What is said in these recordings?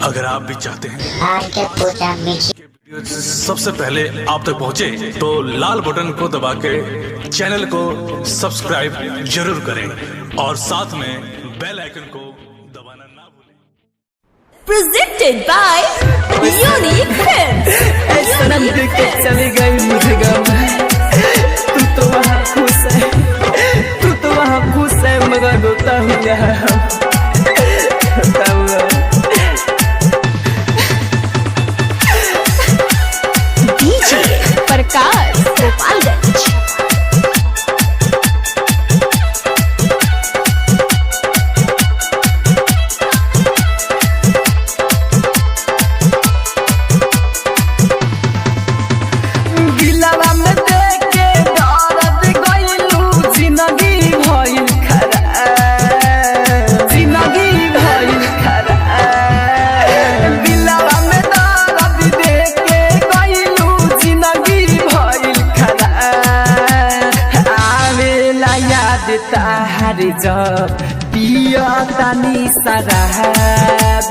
अगर आप भी चाहते हैं सबसे पहले आप तक पहुंचे तो लाल बटन को दबा के चैनल को सब्सक्राइब जरूर करें और साथ में बेल आइकन को दबाना ना भूलें। Presented by Unique Films. सनम देख के चली गई मुझे गम। तू तो वहाँ खुश है, तू तो वहाँ खुश है मगर रोता हूँ यहाँ। रोता हूँ DJ प्रकाश गोपालगंज। गिलावा में देख के दर्द गइलू, जिंदगी भइल खराब, जिंदगी भइल खराब। गिलावा में दर्द देख के गइलू, जिंदगी भइल खराब। आवेला याद ताहर जब पिया तानी शराब,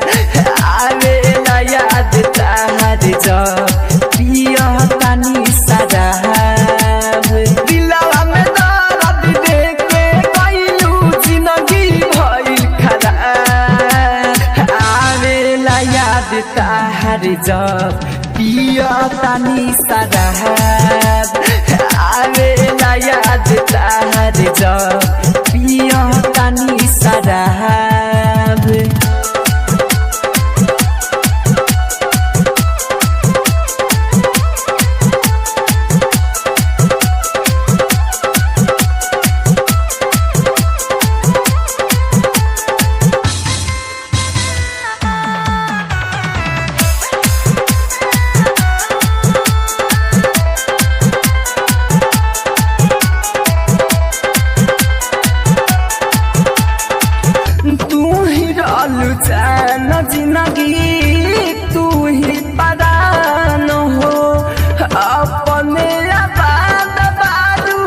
आवेला याद ताहर जब पिया तानी शराब। दिलवा में दर्द देख के गइलू, जिंदगी भइल खराब। आवेला याद ताहर जब पिया तानी शराब, आवेला याद ताहर जब पिया तानी शराब। तू ही रहलू जान जिंदगी, तू ही परान हो। अपने आबाद बारू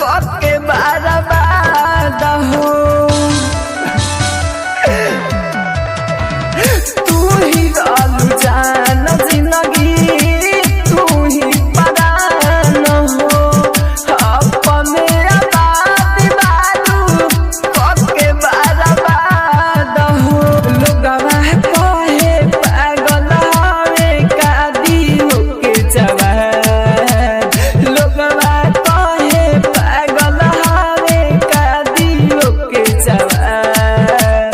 कके बर्बाद हो। तू ही रहलू जान जिंदगी, तू ही परान हो। अपने आबाद बारू कके बर्बाद हो। लोगवा कहे पागल हवे कादी होके जवान, लोगवा कहे पागल हवे कादी होके जवान।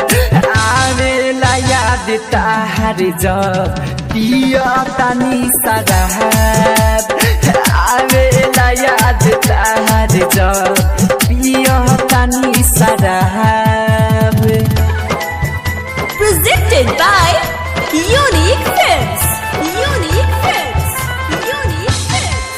आवेला याद ताहर जब पिया तानी शराब, आवेला याद ताहर जब पिया तानी शराब। Presented by Unique Films. Unique Films. Unique Films.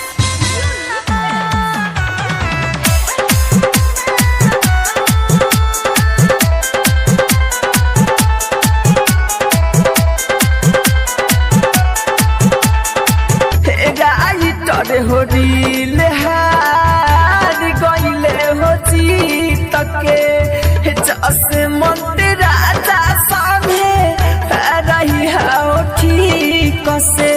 Writer हो रील हार गइले हो जीत के, जस मंत्र राजा सामने रही हो ठीक से।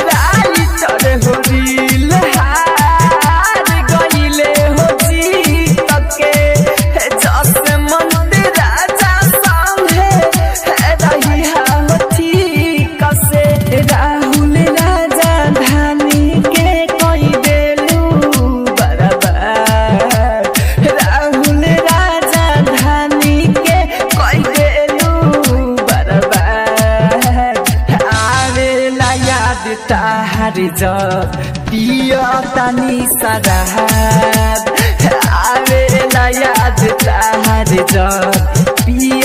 राइटर हो रील हार गइले हो जीत के, जस मंत्र राजा सामने रही हो ठीक से। राहुल राजा धानी के कोई देलू बराबर, राहुल राजा धानी के कोई देलू बराबर। आवेला याद ताहर जब पिया तानी शराब, आवेला याद ताहर जब पिया